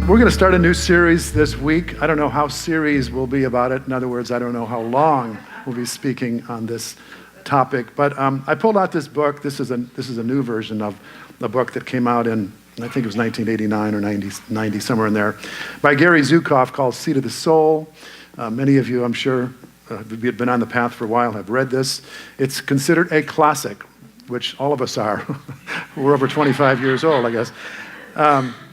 We're going to start a new series this week. I don't know how series will be about it. In other words, I don't know how long we'll be speaking on this topic. But I pulled out this book. This is a new version of the book that came out in, I think it was 1989 or 90, somewhere in there, by Gary Zukav, called Seat of the Soul. Many of you, I'm sure, if you've been on the path for a while, have read this. It's considered a classic, which all of us are. We're over 25 years old, I guess.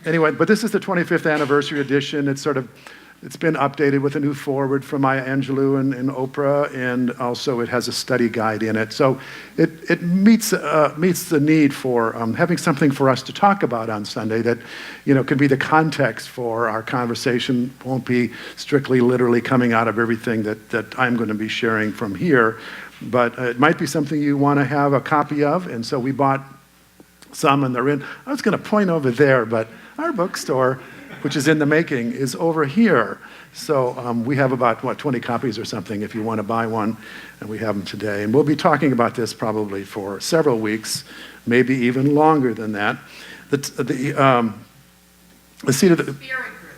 Anyway, but this is the 25th anniversary edition. It's been updated with a new foreword from Maya Angelou and Oprah, and also it has a study guide in it. So it meets the need for having something for us to talk about on Sunday that, can be the context for our conversation. Won't be strictly literally coming out of everything that I'm going to be sharing from here, but it might be something you want to have a copy of, and so we bought some, and they're in. I was going to point over there, but our bookstore, which is in the making, is over here. So we have about, 20 copies or something if you want to buy one, and we have them today. And we'll be talking about this probably for several weeks, maybe even longer than that. The seat of the... Spirit groups.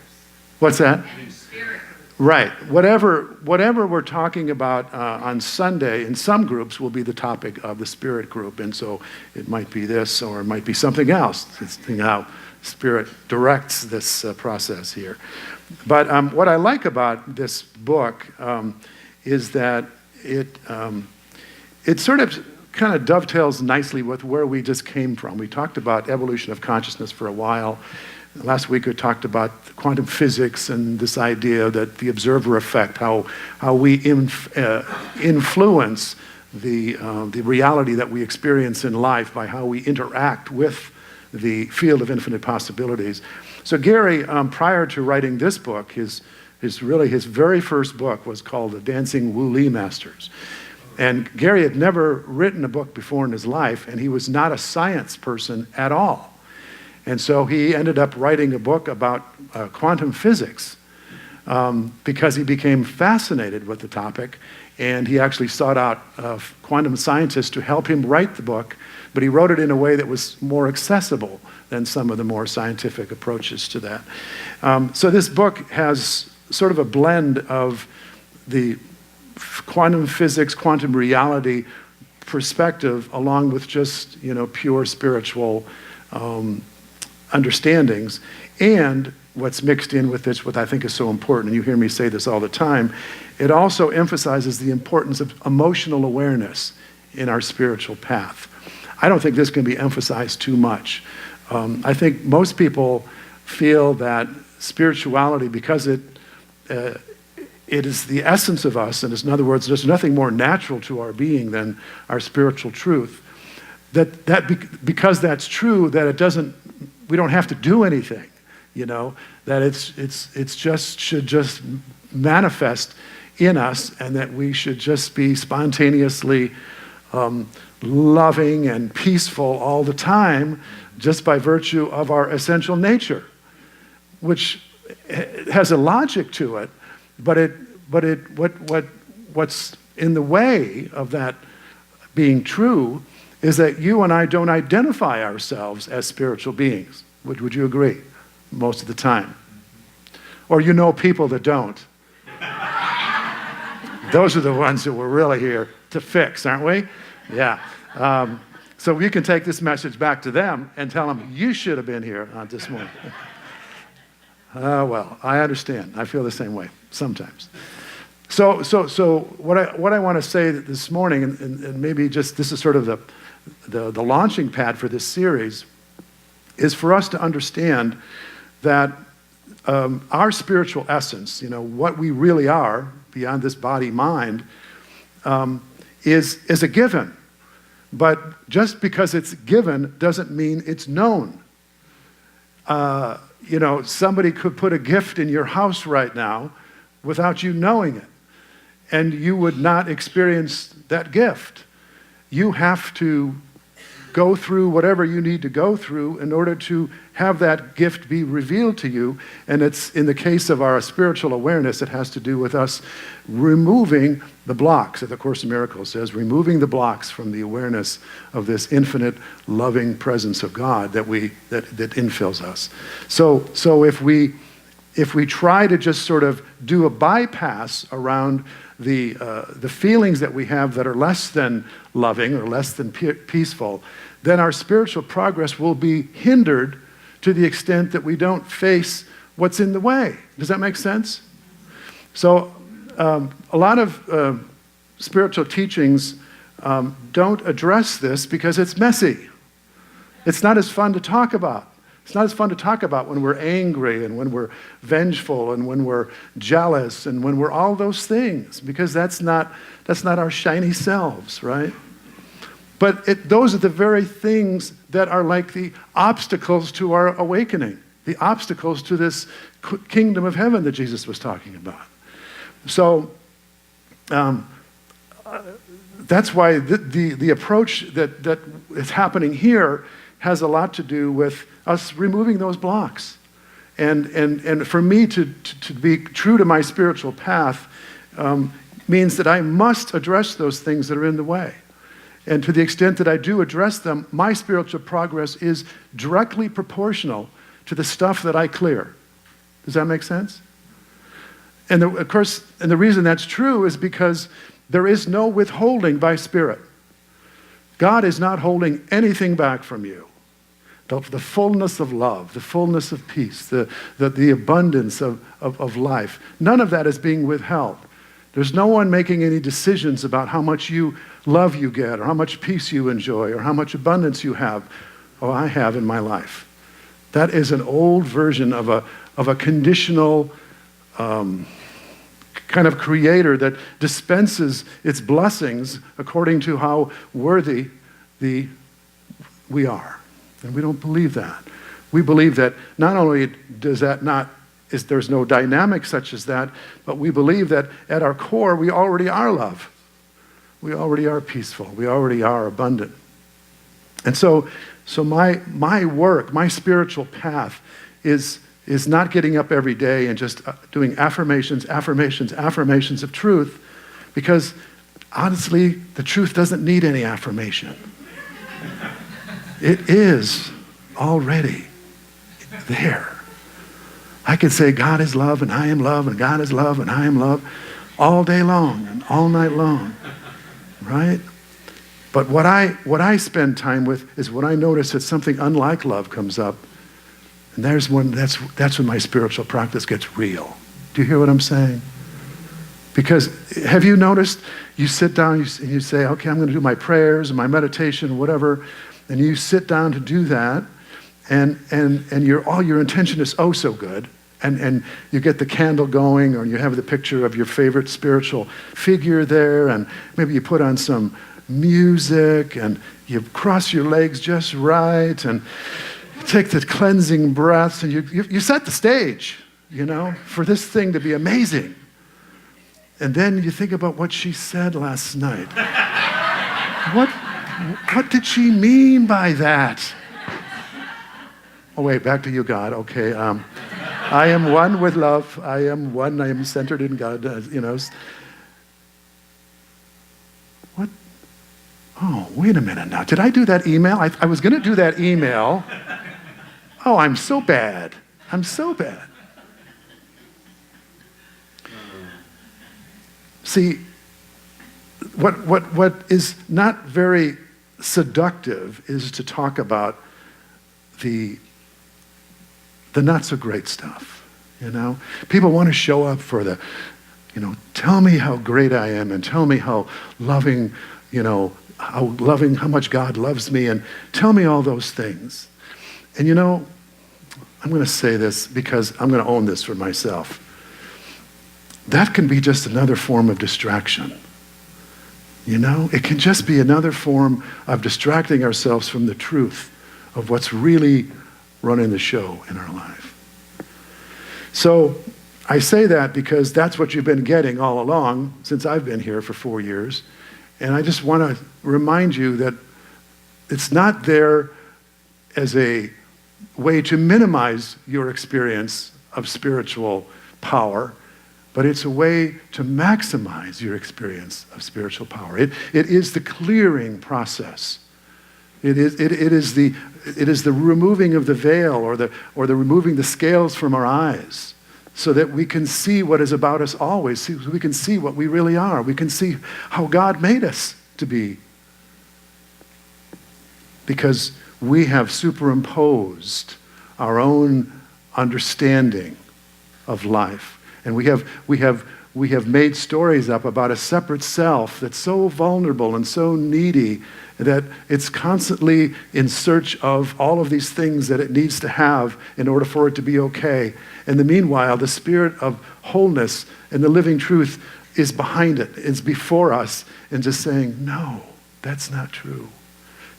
What's that? Spirit groups. Right. Whatever we're talking about on Sunday, in some groups, will be the topic of the spirit group. And so it might be this, or it might be something else. It's how Spirit directs this process here. But what I like about this book is that it sort of kind of dovetails nicely with where we just came from. We talked about evolution of consciousness for a while. Last week we talked about quantum physics and this idea that the observer effect, how we influence the reality that we experience in life by how we interact with the field of infinite possibilities. So Gary, prior to writing this book, his very first book was called The Dancing Wu Li Masters. And Gary had never written a book before in his life, and he was not a science person at all. And so he ended up writing a book about quantum physics because he became fascinated with the topic, and he actually sought out quantum scientists to help him write the book, but he wrote it in a way that was more accessible than some of the more scientific approaches to that. So this book has sort of a blend of the quantum physics, quantum reality perspective, along with just, pure spiritual understandings, and what's mixed in with this, what I think is so important, and you hear me say this all the time, it also emphasizes the importance of emotional awareness in our spiritual path. I don't think this can be emphasized too much. I think most people feel that spirituality, because it is the essence of us, and in other words, there's nothing more natural to our being than our spiritual truth, because that's true, that we don't have to do anything, that it's should just manifest in us, and that we should just be spontaneously loving and peaceful all the time, just by virtue of our essential nature, which has a logic to it, but what's in the way of that being true is that you and I don't identify ourselves as spiritual beings. Would you agree? Most of the time. Or people that don't. Those are the ones that we're really here to fix, aren't we? Yeah. So we can take this message back to them and tell them, you should have been here this morning. Well, I understand. I feel the same way sometimes. So what I want to say this morning, and maybe just this is sort of the launching pad for this series, is for us to understand that our spiritual essence, what we really are beyond this body-mind, is a given. But just because it's given doesn't mean it's known. Somebody could put a gift in your house right now without you knowing it, and you would not experience that gift. You have to go through whatever you need to go through in order to have that gift be revealed to you. And it's in the case of our spiritual awareness, it has to do with us removing the blocks. As the Course in Miracles says, removing the blocks from the awareness of this infinite loving presence of God that infills us. So if we if we try to just sort of do a bypass around the feelings that we have that are less than loving or less than peaceful, then our spiritual progress will be hindered to the extent that we don't face what's in the way. Does that make sense? So a lot of spiritual teachings don't address this because it's messy. It's not as fun to talk about. It's not as fun to talk about when we're angry and when we're vengeful and when we're jealous and when we're all those things, because that's not our shiny selves, right? But those are the very things that are like the obstacles to our awakening, the obstacles to this kingdom of heaven that Jesus was talking about. So that's why the approach that is happening here has a lot to do with us removing those blocks. And for me to be true to my spiritual path means that I must address those things that are in the way. And to the extent that I do address them, my spiritual progress is directly proportional to the stuff that I clear. Does that make sense? And of course, and the reason that's true is because there is no withholding by Spirit. God is not holding anything back from you. The fullness of love, the fullness of peace, the abundance of life, none of that is being withheld. There's no one making any decisions about how much love you get or how much peace you enjoy or how much abundance you have or I have in my life. That is an old version of a conditional kind of creator that dispenses its blessings according to how worthy we are. And we don't believe that. We believe that not only there's no dynamic such as that, but we believe that at our core we already are love. We already are peaceful. We already are abundant. And so my work, my spiritual path is not getting up every day and just doing affirmations of truth, because honestly, the truth doesn't need any affirmation. It is already there. I could say God is love and I am love and God is love and I am love all day long and all night long, right? But what I spend time with is when I notice that something unlike love comes up, and that's when my spiritual practice gets real. Do you hear what I'm saying? Because have you noticed, you sit down and you say, okay, I'm going to do my prayers and my meditation, whatever, and you sit down to do that, and all your intention is oh so good, and you get the candle going, or you have the picture of your favorite spiritual figure there, and maybe you put on some music, and you cross your legs just right, and take the cleansing breaths, and you set the stage, for this thing to be amazing. And then you think about what she said last night. What did she mean by that? Oh, wait, back to you, God. Okay, I am one with love. I am one. I am centered in God. What? Oh, wait a minute now. Did I do that email? I was going to do that email. Oh, I'm so bad. I'm so bad. See, what is not very seductive is to talk about the not so great stuff, People want to show up for the, tell me how great I am and tell me how loving, how much God loves me and tell me all those things. And I'm going to say this because I'm going to own this for myself. That can be just another form of distraction. It can just be another form of distracting ourselves from the truth of what's really running the show in our life. So I say that because that's what you've been getting all along since I've been here for 4 years. And I just want to remind you that it's not there as a way to minimize your experience of spiritual power, but it's a way to maximize your experience of spiritual power. It is the clearing process. It is the removing of the veil or the removing the scales from our eyes, so that we can see what is about us always. So we can see what we really are. We can see how God made us to be. Because we have superimposed our own understanding of life. And we have made stories up about a separate self that's so vulnerable and so needy that it's constantly in search of all of these things that it needs to have in order for it to be okay. And the meanwhile, the spirit of wholeness and the living truth is behind it. It's before us and just saying, no, that's not true.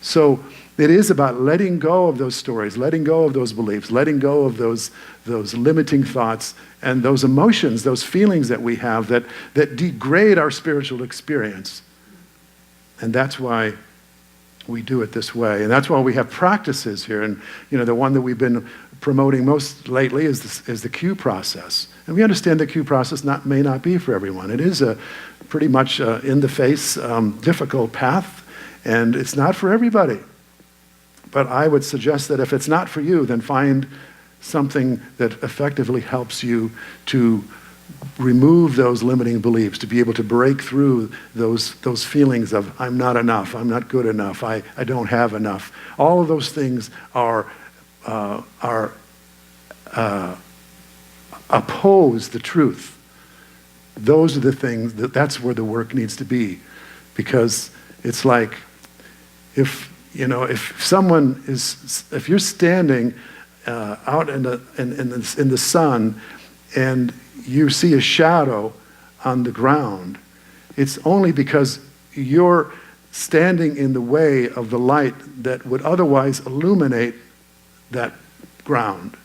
So it is about letting go of those stories, letting go of those beliefs, letting go of those limiting thoughts and those emotions, those feelings that we have that degrade our spiritual experience. And that's why we do it this way. And that's why we have practices here. And the one that we've been promoting most lately is the Q process. And we understand the Q process may not be for everyone. It is a pretty much in-the-face, difficult path, and it's not for everybody. But I would suggest that if it's not for you, then find something that effectively helps you to remove those limiting beliefs, to be able to break through those feelings of I'm not enough, I'm not good enough, I don't have enough. All of those things are oppose the truth. Those are the things that's where the work needs to be, because it's like if you're standing out in the sun and you see a shadow on the ground, it's only because you're standing in the way of the light that would otherwise illuminate that ground.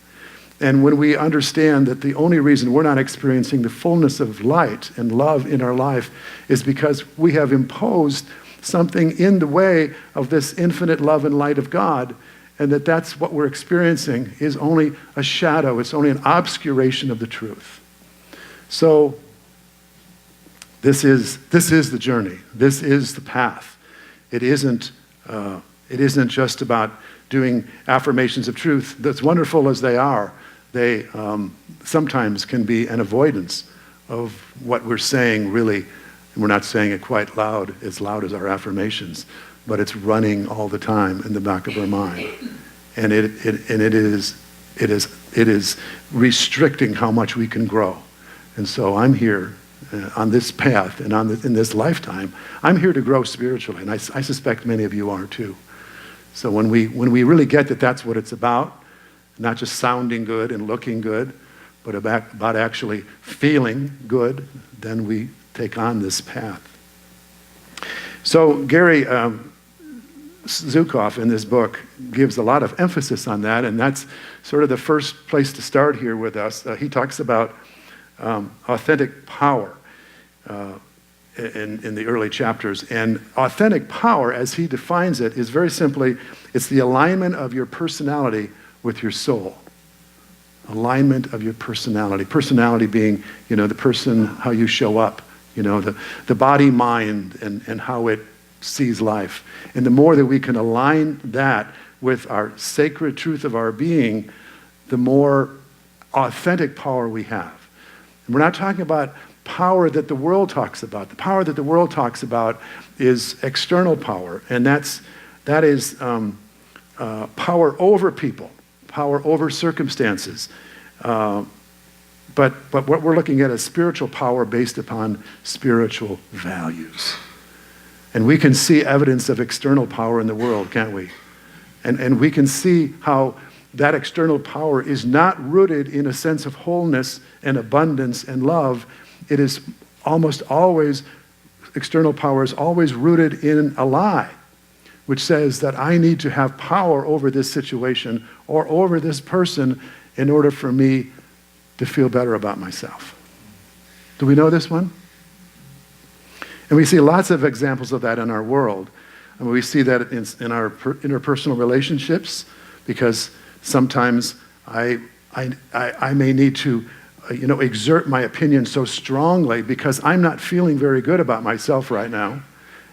And when we understand that the only reason we're not experiencing the fullness of light and love in our life is because we have imposed something in the way of this infinite love and light of God, and that's what we're experiencing is only a shadow, it's only an obscuration of the truth. So this is the journey. This is the path. It isn't just about doing affirmations of truth. That's wonderful as they are. They sometimes can be an avoidance of what we're saying really. And we're not saying it quite loud as our affirmations, but it's running all the time in the back of our mind. And it is restricting how much we can grow. And so I'm here on this path and in this lifetime, I'm here to grow spiritually. And I suspect many of you are too. So when we really get that that's what it's about, not just sounding good and looking good, but about actually feeling good, then we take on this path. So Gary Zukav in this book gives a lot of emphasis on that, and that's sort of the first place to start here with us. He talks about authentic power in the early chapters. And authentic power, as he defines it, is very simply, it's the alignment of your personality with your soul. Alignment of your personality. Personality being, the person, how you show up, the body, mind, and how it sees life. And the more that we can align that with our sacred truth of our being, the more authentic power we have. And we're not talking about power that the world talks about. The power that the world talks about is external power, and that is power over people, power over circumstances. But what we're looking at is spiritual power based upon spiritual values. And we can see evidence of external power in the world, can't we? And we can see how that external power is not rooted in a sense of wholeness and abundance and love. It is almost always, external power is always rooted in a lie, which says that I need to have power over this situation or over this person in order for me to feel better about myself. Do we know this one? And we see lots of examples of that in our world. I mean, we see that in our interpersonal relationships, because sometimes I may need to exert my opinion so strongly because I'm not feeling very good about myself right now,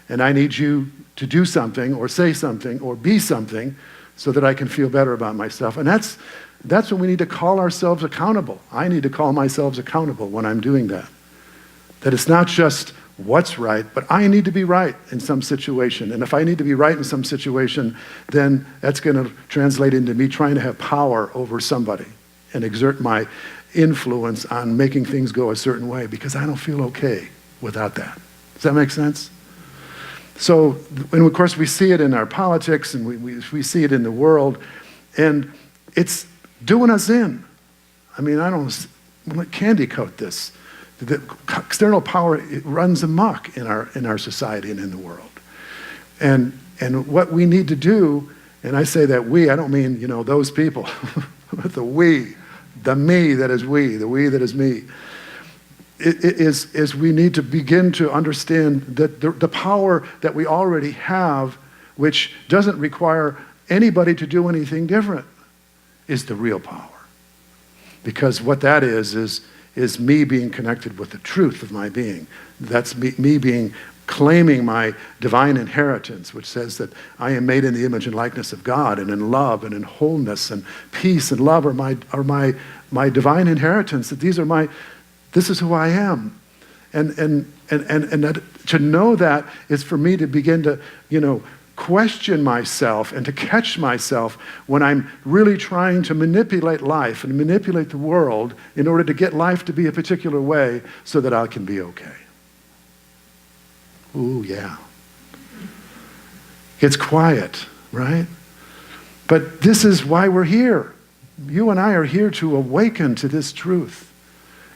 and I need you to do something or say something or be something so that I can feel better about myself. And that's when we need to call ourselves accountable. I need to call myself accountable when I'm doing that. That it's not just what's right, but I need to be right in some situation. And if I need to be right in some situation, then that's going to translate into me trying to have power over somebody and exert my influence on making things go a certain way because I don't feel okay without that. Does that make sense? So, and of course we see it in our politics and we see it in the world, and it's doing us in. I mean, I don't candy coat this. The external power, it runs amok in our society and in the world. And what we need to do, and I say that we, I don't mean, those people, the we, the me that is we, the we that is me. Is we need to begin to understand that the power that we already have, which doesn't require anybody to do anything different, is the real power. Because what that is me being connected with the truth of my being. That's me claiming my divine inheritance, which says that I am made in the image and likeness of God, and in love and in wholeness and peace and love are my divine inheritance. That this is who I am. And that, to know that is for me to begin to, question myself and to catch myself when I'm really trying to manipulate life and manipulate the world in order to get life to be a particular way so that I can be okay. Ooh, yeah. It's quiet, right? But this is why we're here. You and I are here to awaken to this truth.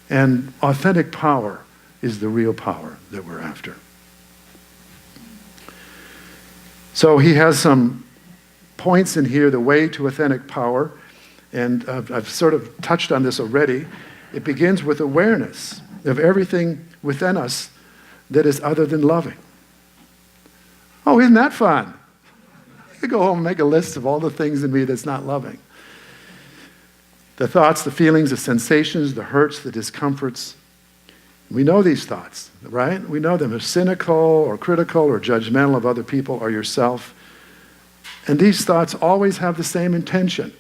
And authentic power is the real power that we're after. So he has some points in here, the way to authentic power, and I've sort of touched on this already. It begins with awareness of everything within us that is other than loving. Oh, isn't that fun? You go home and make a list of all the things in me that's not loving. The thoughts, the feelings, the sensations, the hurts, the discomforts. We know these thoughts, right? We know them as cynical or critical or judgmental of other people or yourself. And these thoughts always have the same intention.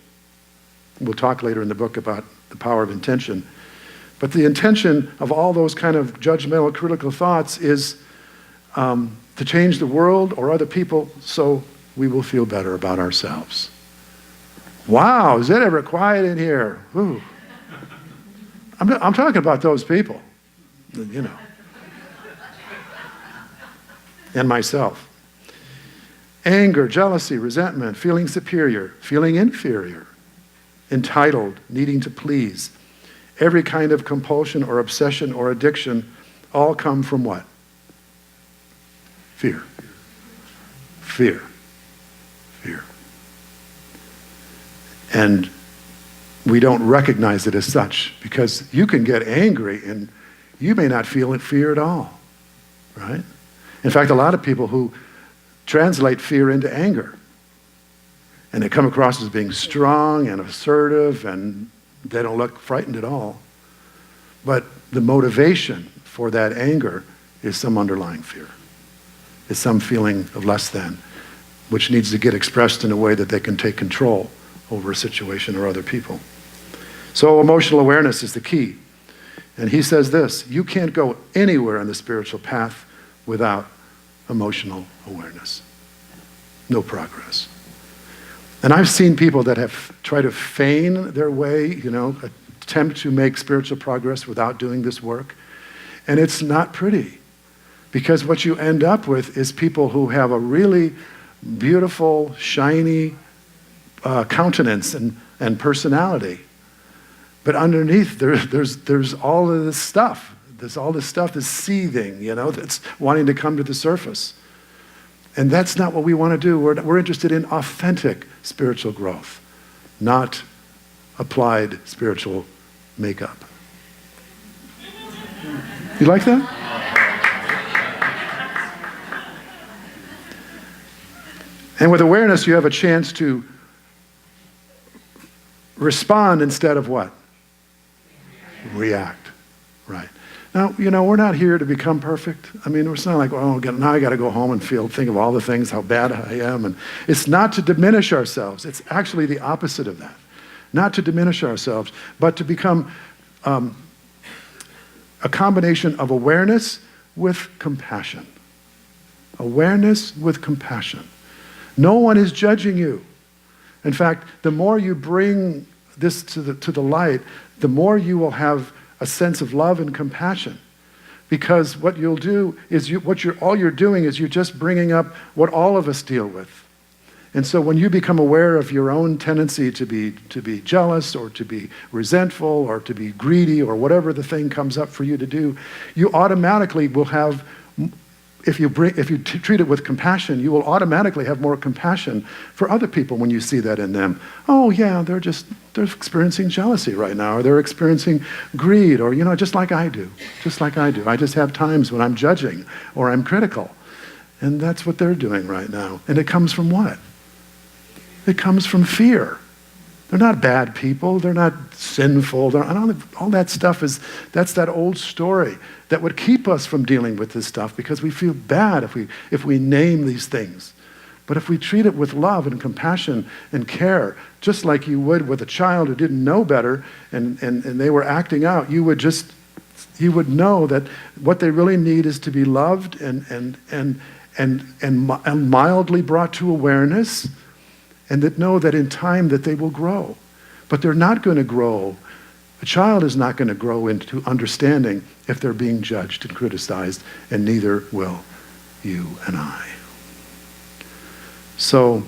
We'll talk later in the book about the power of intention. But the intention of all those kind of judgmental, critical thoughts is to change the world or other people so we will feel better about ourselves. Wow, is it ever quiet in here? Ooh. I'm talking about those people, and myself. Anger, jealousy, resentment, feeling superior, feeling inferior, entitled, needing to please. Every kind of compulsion or obsession or addiction all come from what? Fear. Fear. Fear. And we don't recognize it as such because you can get angry and you may not feel fear at all, right? In fact, a lot of people who translate fear into anger, and they come across as being strong and assertive, and they don't look frightened at all. But the motivation for that anger is some underlying fear. It's some feeling of less than, which needs to get expressed in a way that they can take control over a situation or other people. So emotional awareness is the key. And he says this, you can't go anywhere on the spiritual path without emotional awareness. No progress. And I've seen people that have tried to feign their way, attempt to make spiritual progress without doing this work. And it's not pretty. Because what you end up with is people who have a really beautiful, shiny countenance and personality. But underneath, there's all of this stuff. There's all this stuff that's seething, that's wanting to come to the surface. And that's not what we want to do. We're interested in authentic spiritual growth, not applied spiritual makeup. You like that? And with awareness, you have a chance to respond instead of what? React. Right. Now, we're not here to become perfect. I mean, it's not like, now I got to go home and think of all the things, how bad I am. And it's not to diminish ourselves. It's actually the opposite of that. not to diminish ourselves, but to become a combination of awareness with compassion. Awareness with compassion. No one is judging you. In fact, the more you bring this to the light, the more you will have a sense of love and compassion. Because what you'll do is all you're doing is you're just bringing up what all of us deal with. And so when you become aware of your own tendency to be jealous or to be resentful or to be greedy or whatever the thing comes up for you to do, you automatically will have, if you treat it with compassion, you will automatically have more compassion for other people when you see that in them. Oh yeah, they're experiencing jealousy right now, or they're experiencing greed, or just like I do. I just have times when I'm judging or I'm critical. And that's what they're doing right now. And it comes from what? It comes from fear. They're not bad people. They're not sinful. All that stuff that's that old story that would keep us from dealing with this stuff because we feel bad if we name these things. But if we treat it with love and compassion and care, just like you would with a child who didn't know better and they were acting out, you would know that what they really need is to be loved and mildly brought to awareness, and that know that in time that they will grow. But they're not going to grow. A child is not going to grow into understanding if they're being judged and criticized, and neither will you and I. So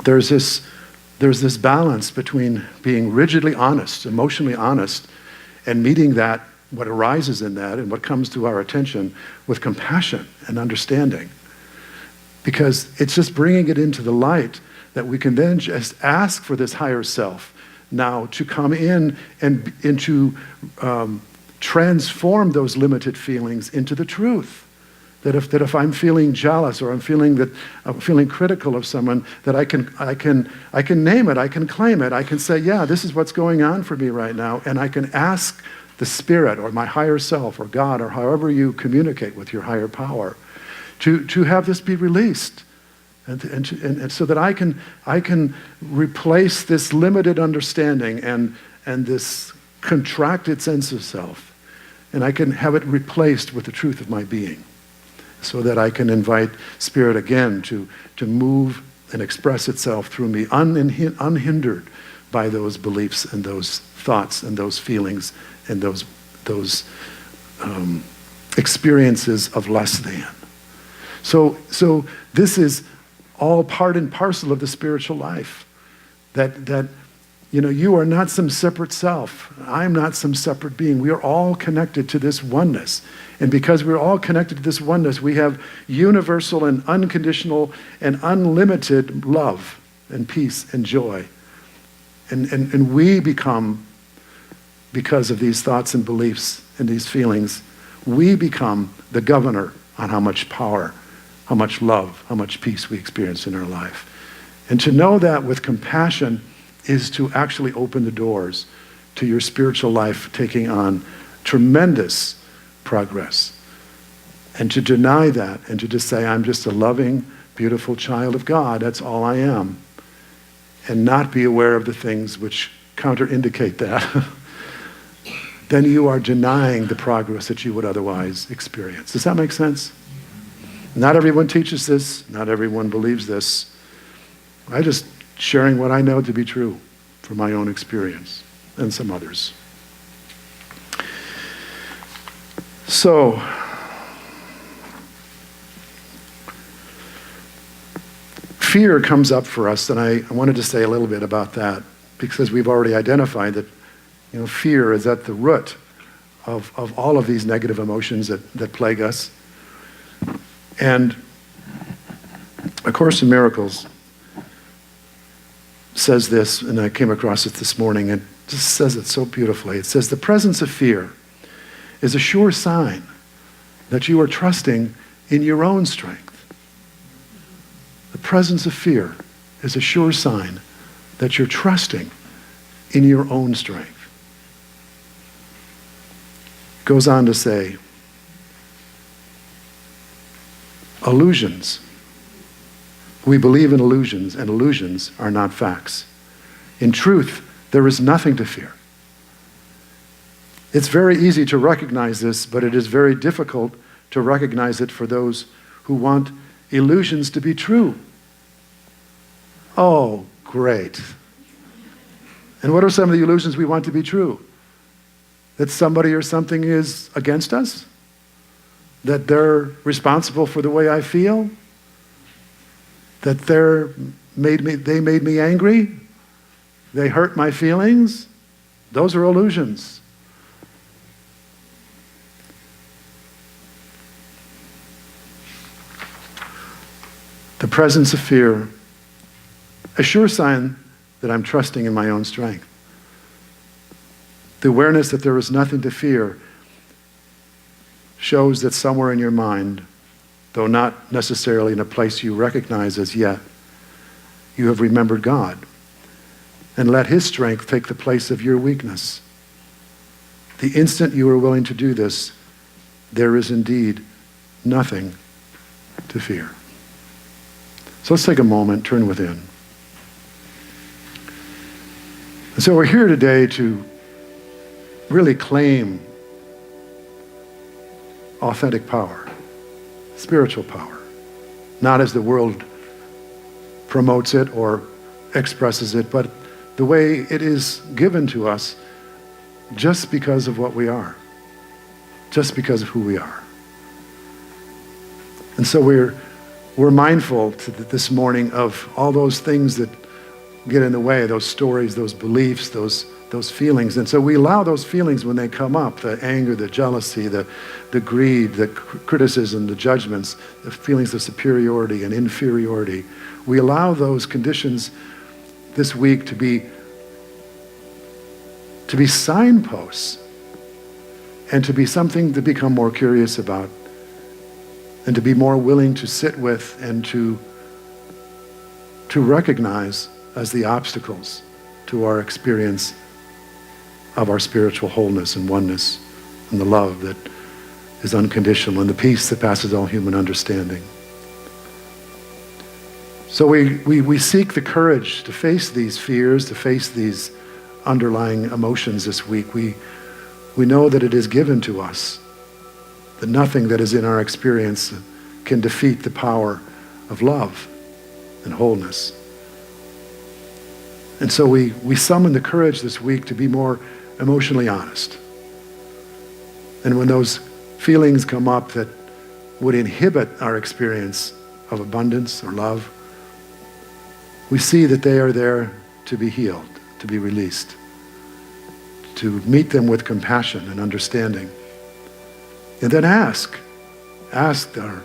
there's this balance between being rigidly honest, emotionally honest, and meeting that, what arises in that and what comes to our attention, with compassion and understanding. Because it's just bringing it into the light that we can then just ask for this higher self now to come in and to transform those limited feelings into the truth. That if I'm feeling jealous or I'm feeling critical of someone, that I can name it, I can claim it, I can say, yeah, this is what's going on for me right now, and I can ask the Spirit or my higher self or God or however you communicate with your higher power to have this be released. And so that I can replace this limited understanding and this contracted sense of self, and I can have it replaced with the truth of my being, so that I can invite Spirit again to move and express itself through me, unhindered by those beliefs and those thoughts and those feelings and those experiences of less than. So this is all part and parcel of the spiritual life. That you are not some separate self. I'm not some separate being. We are all connected to this oneness. And because we're all connected to this oneness, we have universal and unconditional and unlimited love and peace and joy. And we become, because of these thoughts and beliefs and these feelings, we become the governor on how much power, how much love, how much peace we experience in our life. And to know that with compassion is to actually open the doors to your spiritual life taking on tremendous progress. And to deny that and to just say, I'm just a loving, beautiful child of God, that's all I am, and not be aware of the things which counterindicate that, then you are denying the progress that you would otherwise experience. Does that make sense? Not everyone teaches this. Not everyone believes this. I'm just sharing what I know to be true from my own experience and some others. So, fear comes up for us, and I wanted to say a little bit about that because we've already identified that fear is at the root of all of these negative emotions that plague us. And A Course in Miracles says this, and I came across it this morning, and it just says it so beautifully. It says, the presence of fear is a sure sign that you are trusting in your own strength. The presence of fear is a sure sign that you're trusting in your own strength. Goes on to say, illusions. We believe in illusions, and illusions are not facts. In truth, There is nothing to fear. It's very easy to recognize this, but it is very difficult to recognize it for those who want illusions to be true. Oh, great. And what are some of the illusions we want to be true? That somebody or something is against us? That they're responsible for the way I feel? That they made me angry? They hurt my feelings? Those are illusions. The presence of fear, a sure sign that I'm trusting in my own strength. The awareness that there is nothing to fear shows that somewhere in your mind, though not necessarily in a place you recognize as yet, you have remembered God and let His strength take the place of your weakness. The instant you are willing to do this, there is indeed nothing to fear. So let's take a moment, turn within. And so we're here today to really claim authentic power, spiritual power, not as the world promotes it or expresses it, but the way it is given to us just because of what we are, just because of who we are. And so we're mindful this morning of all those things that get in the way, those stories, those beliefs, those feelings. And so we allow those feelings when they come up, the anger, the jealousy, the greed, the criticism, the judgments, the feelings of superiority and inferiority. We allow those conditions this week to be signposts and to be something to become more curious about and to be more willing to sit with and to recognize as the obstacles to our experience of our spiritual wholeness and oneness and the love that is unconditional and the peace that passes all human understanding. So we seek the courage to face these fears, to face these underlying emotions this week. We know that it is given to us, that nothing that is in our experience can defeat the power of love and wholeness. And so we summon the courage this week to be more emotionally honest. And when those feelings come up that would inhibit our experience of abundance or love, we see that they are there to be healed, to be released, to meet them with compassion and understanding. And then ask our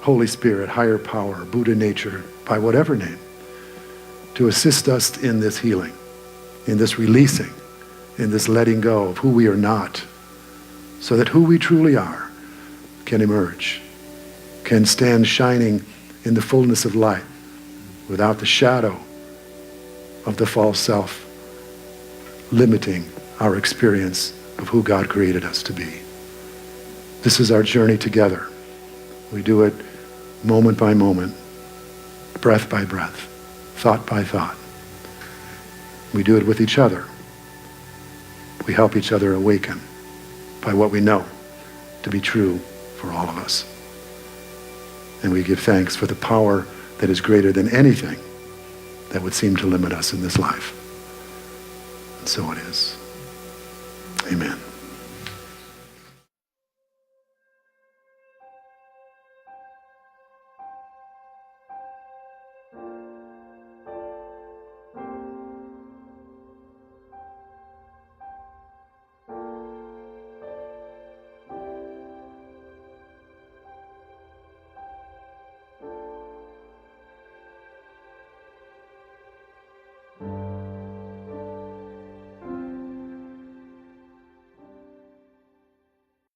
Holy Spirit, higher power, Buddha nature, by whatever name, to assist us in this healing, in this releasing, in this letting go of who we are not, so that who we truly are can emerge, can stand shining in the fullness of light without the shadow of the false self limiting our experience of who God created us to be. This is our journey together. We do it moment by moment, breath by breath, thought by thought. We do it with each other. We help each other awaken by what we know to be true for all of us. And we give thanks for the power that is greater than anything that would seem to limit us in this life. And so it is. Amen.